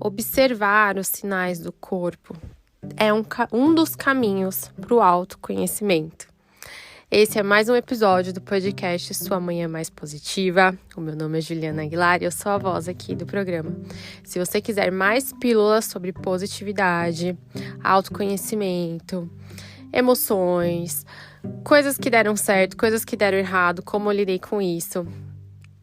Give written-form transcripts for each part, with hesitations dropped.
Observar os sinais do corpo é um dos caminhos para o autoconhecimento. Esse é mais um episódio do podcast Sua Manhã Mais Positiva. O meu nome é Juliana Aguilar e eu sou a voz aqui do programa. Se você quiser mais pílulas sobre positividade, autoconhecimento, emoções, coisas que deram certo, coisas que deram errado, como eu lidei com isso,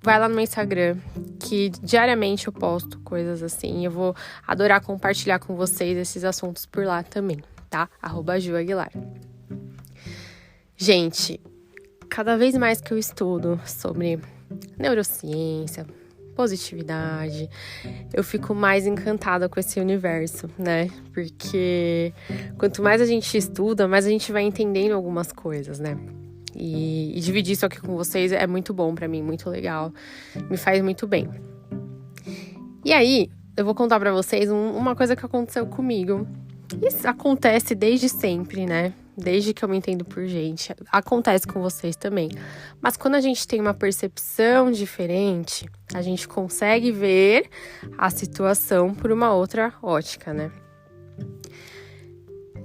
vai lá no meu Instagram, que diariamente eu posto coisas assim. Eu vou adorar compartilhar com vocês esses assuntos por lá também, tá? @JuAguilar. Gente, cada vez mais que eu estudo sobre neurociência, positividade, eu fico mais encantada com esse universo, né? Porque quanto mais a gente estuda, mais a gente vai entendendo algumas coisas, né? E dividir isso aqui com vocês é muito bom pra mim, muito legal, me faz muito bem. E aí, eu vou contar pra vocês uma coisa que aconteceu comigo. Isso acontece desde sempre, né? Desde que eu me entendo por gente, acontece com vocês também. Mas quando a gente tem uma percepção diferente, a gente consegue ver a situação por uma outra ótica, né?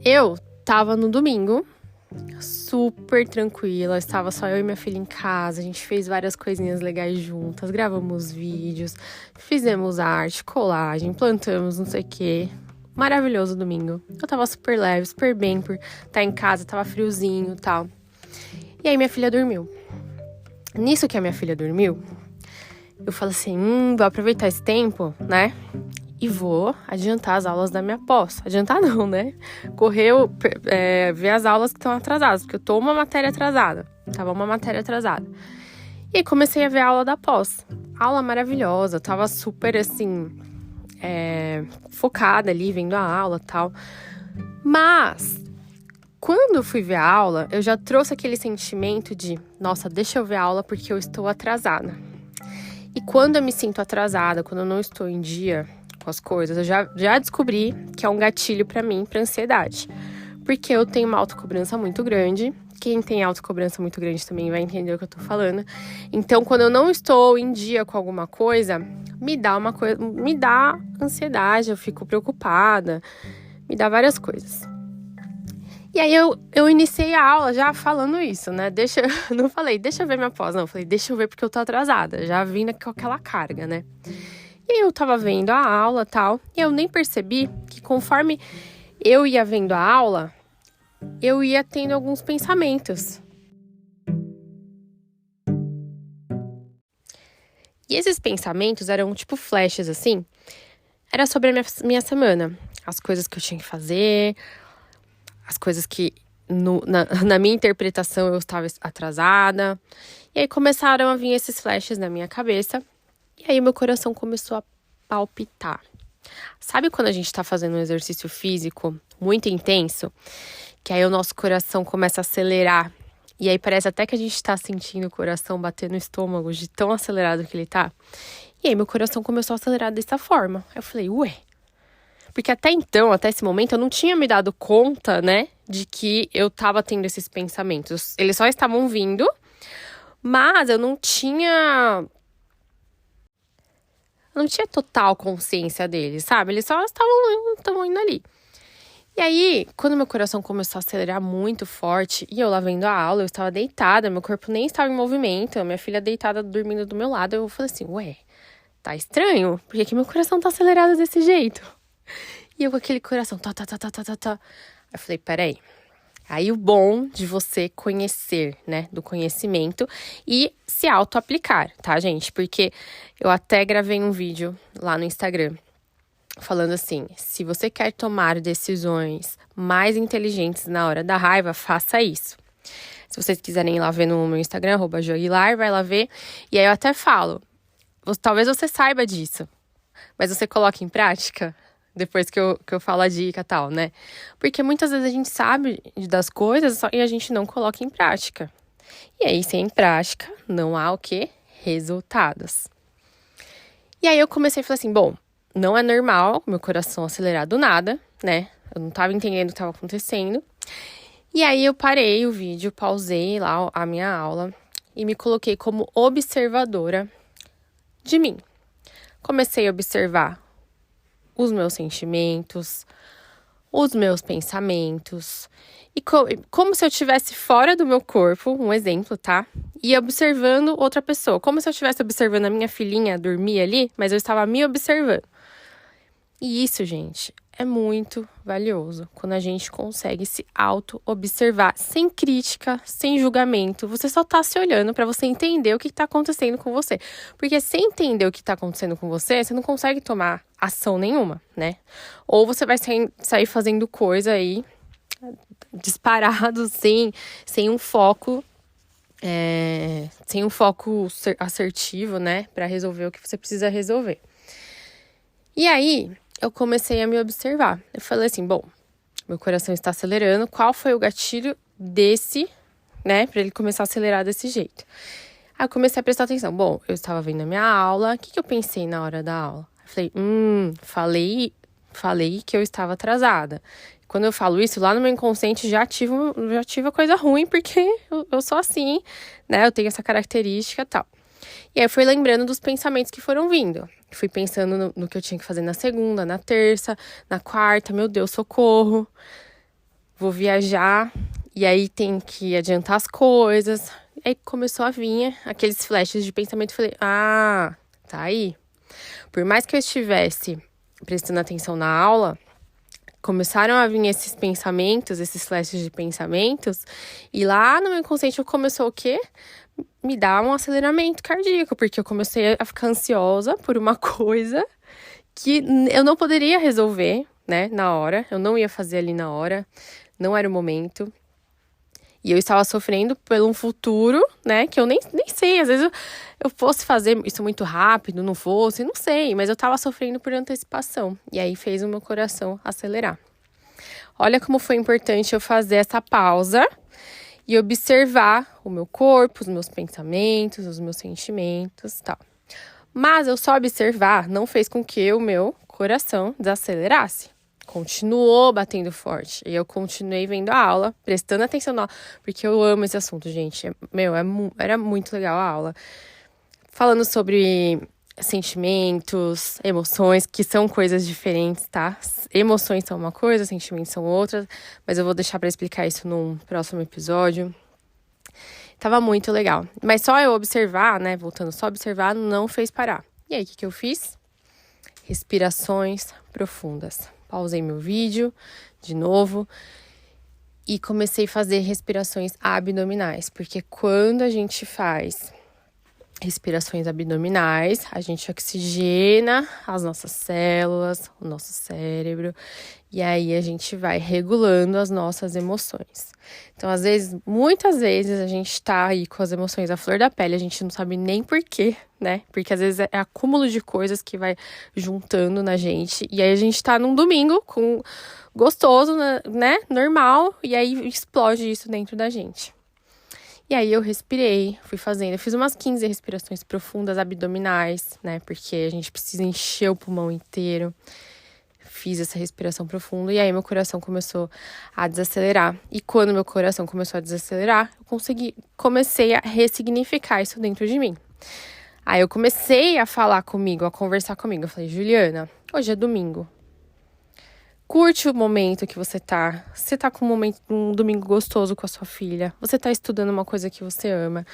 Eu tava no domingo, super tranquila, estava só eu e minha filha em casa, a gente fez várias coisinhas legais juntas, gravamos vídeos, fizemos arte, colagem, plantamos não sei o quê. Maravilhoso domingo. Eu tava super leve, super bem por estar em casa, tava friozinho e tal. E aí minha filha dormiu. Nisso que a minha filha dormiu, eu falei assim, vou aproveitar esse tempo, né? E vou adiantar as aulas da minha pós. Adiantar não, né? Correu, ver as aulas que estão atrasadas, porque eu tô uma matéria atrasada. Tava uma matéria atrasada. E aí comecei a ver a aula da pós. Aula maravilhosa, tava super assim, focada ali, vendo a aula e tal. Mas, quando eu fui ver a aula, eu já trouxe aquele sentimento de, nossa, deixa eu ver a aula porque eu estou atrasada. E quando eu me sinto atrasada, quando eu não estou em dia com as coisas, eu já descobri que é um gatilho pra mim, pra ansiedade. Porque eu tenho uma autocobrança muito grande. Quem tem autocobrança muito grande também vai entender o que eu tô falando. Então, quando eu não estou em dia com alguma coisa, me dá ansiedade, eu fico preocupada, me dá várias coisas. E aí eu iniciei a aula já falando isso, né? Não falei, deixa eu ver minha pós, não. Falei, deixa eu ver porque eu tô atrasada. Já vim com aquela carga, né? E aí eu tava vendo a aula e tal, e eu nem percebi que conforme eu ia vendo a aula, eu ia tendo alguns pensamentos. E esses pensamentos eram tipo flashes, assim. Era sobre a minha semana. As coisas que eu tinha que fazer, as coisas que, na minha interpretação, eu estava atrasada. E aí começaram a vir esses flashes na minha cabeça. E aí meu coração começou a palpitar. Sabe quando a gente tá fazendo um exercício físico muito intenso? Que aí o nosso coração começa a acelerar. E aí parece até que a gente tá sentindo o coração bater no estômago de tão acelerado que ele tá. E aí meu coração começou a acelerar dessa forma. Aí eu falei, ué. Porque até então, até esse momento, eu não tinha me dado conta, né? De que eu tava tendo esses pensamentos. Eles só estavam vindo, mas eu não tinha total consciência deles, sabe? Eles só estavam indo ali. E aí, quando meu coração começou a acelerar muito forte, e eu lá vendo a aula, eu estava deitada, meu corpo nem estava em movimento, a minha filha deitada dormindo do meu lado, eu falei assim, ué, tá estranho? Por que meu coração tá acelerado desse jeito? E eu com aquele coração, tá. Aí eu falei, peraí. Aí o bom de você conhecer, né, do conhecimento e se auto-aplicar, tá, gente? Porque eu até gravei um vídeo lá no Instagram falando assim, se você quer tomar decisões mais inteligentes na hora da raiva, faça isso. Se vocês quiserem ir lá ver no meu Instagram, @JuAguilar, vai lá ver. E aí eu até falo, talvez você saiba disso, mas você coloca em prática? Depois que eu falo a dica e tal, né? Porque muitas vezes a gente sabe das coisas e a gente não coloca em prática. E aí, sem prática, não há o quê? Resultados. E aí eu comecei a falar assim, bom, não é normal meu coração acelerar do nada, né? Eu não tava entendendo o que estava acontecendo. E aí eu parei o vídeo, pausei lá a minha aula e me coloquei como observadora de mim. Comecei a observar os meus sentimentos, os meus pensamentos. E como se eu estivesse fora do meu corpo, um exemplo, tá? E observando outra pessoa. Como se eu estivesse observando a minha filhinha dormir ali, mas eu estava me observando. E isso, gente, é muito valioso. Quando a gente consegue se auto-observar, sem crítica, sem julgamento. Você só tá se olhando pra você entender o que tá acontecendo com você. Porque sem entender o que tá acontecendo com você, você não consegue tomar ação nenhuma, né? Ou você vai sair fazendo coisa aí, disparado, sem um foco. Sem um foco assertivo, né? Pra resolver o que você precisa resolver. E aí, eu comecei a me observar. Eu falei assim, bom, meu coração está acelerando. Qual foi o gatilho desse, né? Pra ele começar a acelerar desse jeito. Aí eu comecei a prestar atenção. Bom, eu estava vendo a minha aula. O que eu pensei na hora da aula? Eu falei, falei que eu estava atrasada. Quando eu falo isso, lá no meu inconsciente já tive a coisa ruim, porque eu sou assim, né? Eu tenho essa característica e tal. E aí eu fui lembrando dos pensamentos que foram vindo. Fui pensando no que eu tinha que fazer na segunda, na terça, na quarta. Meu Deus, socorro. Vou viajar. E aí tem que adiantar as coisas. E aí começou a vir aqueles flashes de pensamento. Falei, tá aí. Por mais que eu estivesse prestando atenção na aula, começaram a vir esses pensamentos, esses flashes de pensamentos. E lá no meu inconsciente começou o quê? Me dá um aceleramento cardíaco, porque eu comecei a ficar ansiosa por uma coisa que eu não poderia resolver, né, na hora. Eu não ia fazer ali na hora, não era o momento. E eu estava sofrendo por um futuro, né, que eu nem sei. Às vezes eu fosse fazer isso muito rápido, não fosse, não sei. Mas eu estava sofrendo por antecipação. E aí fez o meu coração acelerar. Olha como foi importante eu fazer essa pausa e observar o meu corpo, os meus pensamentos, os meus sentimentos e tal. Mas eu só observar não fez com que o meu coração desacelerasse. Continuou batendo forte. E eu continuei vendo a aula, prestando atenção na aula, porque eu amo esse assunto, gente. Era muito legal a aula. Falando sobre sentimentos, emoções, que são coisas diferentes, tá? Emoções são uma coisa, sentimentos são outra, mas eu vou deixar pra explicar isso num próximo episódio. Tava muito legal. Mas só eu observar, né? Voltando, só observar não fez parar. E aí, o que eu fiz? Respirações profundas. Pausei meu vídeo de novo e comecei a fazer respirações abdominais, porque quando a gente faz respirações abdominais, a gente oxigena as nossas células, o nosso cérebro, e aí a gente vai regulando as nossas emoções. Então, muitas vezes, a gente tá aí com as emoções à flor da pele, a gente não sabe nem por quê, né? Porque às vezes é acúmulo de coisas que vai juntando na gente, e aí a gente tá num domingo gostoso, né? Normal, e aí explode isso dentro da gente. E aí eu respirei, fui fazendo, eu fiz umas 15 respirações profundas abdominais, né? Porque a gente precisa encher o pulmão inteiro. Fiz essa respiração profunda e aí meu coração começou a desacelerar. E quando meu coração começou a desacelerar, comecei a ressignificar isso dentro de mim. Aí eu comecei a falar comigo, a conversar comigo. Eu falei, Juliana, hoje é domingo. Curte o momento que você tá. Você tá com um domingo gostoso com a sua filha. Você tá estudando uma coisa que você ama.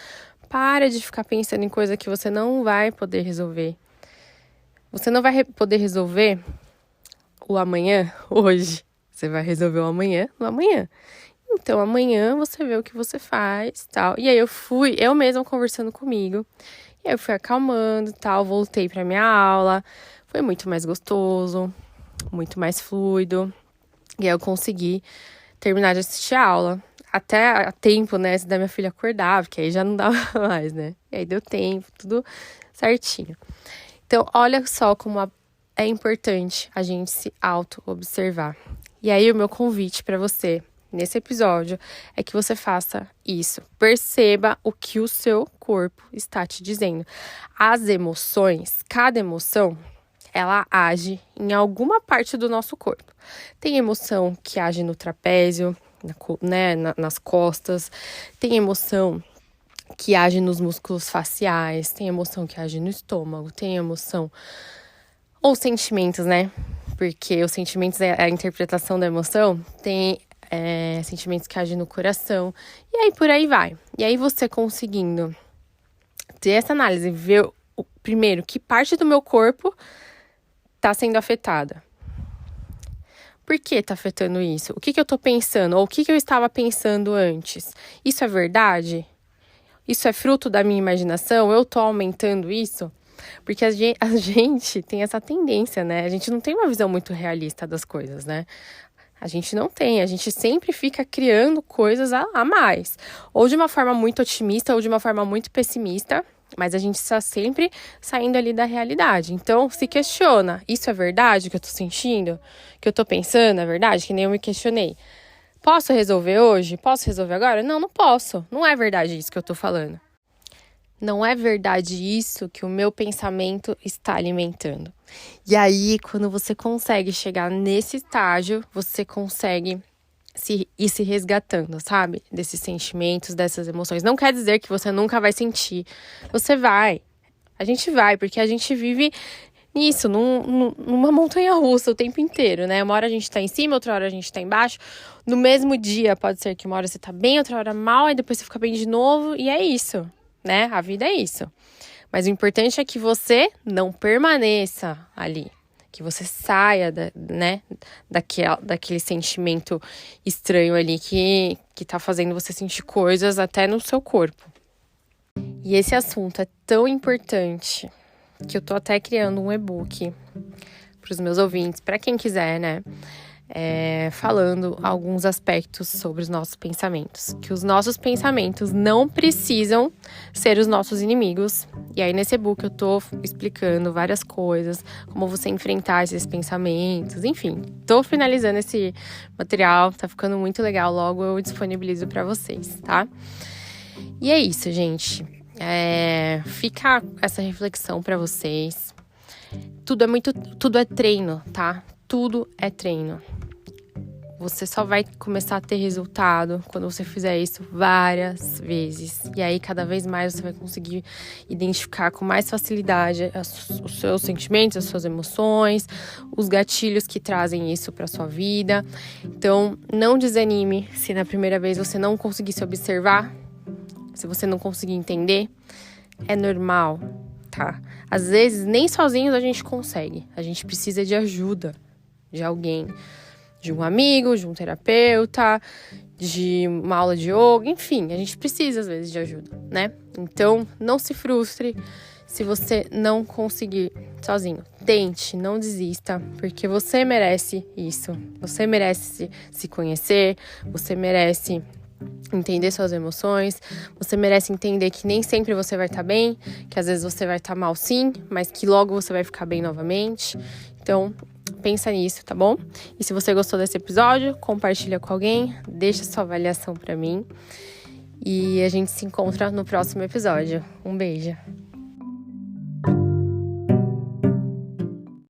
Para de ficar pensando em coisa que você não vai poder resolver. Você não vai poder resolver o amanhã hoje. Você vai resolver o amanhã no amanhã. Então, amanhã você vê o que você faz, tal. E aí eu mesma conversando comigo. E aí eu fui acalmando, tal. Voltei pra minha aula. Foi muito mais gostoso. Muito mais fluido. E aí eu consegui terminar de assistir a aula. Até a tempo, né, da minha filha acordar, porque aí já não dava mais, né? E aí deu tempo, tudo certinho. Então, olha só como é importante a gente se auto-observar. E aí o meu convite para você, nesse episódio, é que você faça isso. Perceba o que o seu corpo está te dizendo. As emoções, cada emoção, ela age em alguma parte do nosso corpo. Tem emoção que age no trapézio, nas costas. Tem emoção que age nos músculos faciais. Tem emoção que age no estômago. Tem emoção Ou sentimentos, né? Porque os sentimentos é a interpretação da emoção, tem sentimentos que agem no coração, e aí por aí vai. E aí você conseguindo ter essa análise, ver primeiro que parte do meu corpo tá sendo afetada. Por que tá afetando isso? O que eu tô pensando? Ou o que eu estava pensando antes? Isso é verdade? Isso é fruto da minha imaginação? Eu tô aumentando isso? Porque a gente tem essa tendência, né? A gente não tem uma visão muito realista das coisas, né? A gente não tem, a gente sempre fica criando coisas a mais. Ou de uma forma muito otimista, ou de uma forma muito pessimista, mas a gente está sempre saindo ali da realidade. Então, se questiona, isso é verdade que eu tô sentindo? Que eu tô pensando, é verdade? Que nem eu me questionei. Posso resolver hoje? Posso resolver agora? Não, não posso. Não é verdade isso que eu tô falando. Não é verdade isso que o meu pensamento está alimentando. E aí, quando você consegue chegar nesse estágio, você consegue ir se resgatando, sabe? Desses sentimentos, dessas emoções. Não quer dizer que você nunca vai sentir. Você vai. A gente vai, porque a gente vive nisso, numa montanha-russa o tempo inteiro, né? Uma hora a gente tá em cima, outra hora a gente tá embaixo. No mesmo dia, pode ser que uma hora você tá bem, outra hora mal, aí depois você fica bem de novo, e é isso. Né? A vida é isso. Mas o importante é que você não permaneça ali. Que você saia, né? Daquele sentimento estranho ali que tá fazendo você sentir coisas até no seu corpo. E esse assunto é tão importante que eu tô até criando um e-book para os meus ouvintes, para quem quiser, né? Falando alguns aspectos sobre os nossos pensamentos. Que os nossos pensamentos não precisam ser os nossos inimigos. E aí, nesse e-book, eu tô explicando várias coisas, como você enfrentar esses pensamentos, enfim. Tô finalizando esse material, tá ficando muito legal. Logo eu disponibilizo para vocês, tá? E é isso, gente. Fica essa reflexão para vocês. Tudo é treino, tá? Tudo é treino. Você só vai começar a ter resultado quando você fizer isso várias vezes. E aí, cada vez mais, você vai conseguir identificar com mais facilidade os seus sentimentos, as suas emoções, os gatilhos que trazem isso para sua vida. Então, não desanime se na primeira vez você não conseguir se observar, se você não conseguir entender. É normal, tá? Às vezes, nem sozinhos a gente consegue. A gente precisa de ajuda de alguém. De um amigo, de um terapeuta, de uma aula de yoga, enfim, a gente precisa às vezes de ajuda, né? Então, não se frustre se você não conseguir sozinho. Tente, não desista, porque você merece isso. Você merece se conhecer, você merece entender suas emoções, você merece entender que nem sempre você vai estar bem, que às vezes você vai estar mal sim, mas que logo você vai ficar bem novamente. Então, pensa nisso, tá bom? E se você gostou desse episódio, compartilha com alguém, deixa sua avaliação pra mim. E a gente se encontra no próximo episódio. Um beijo!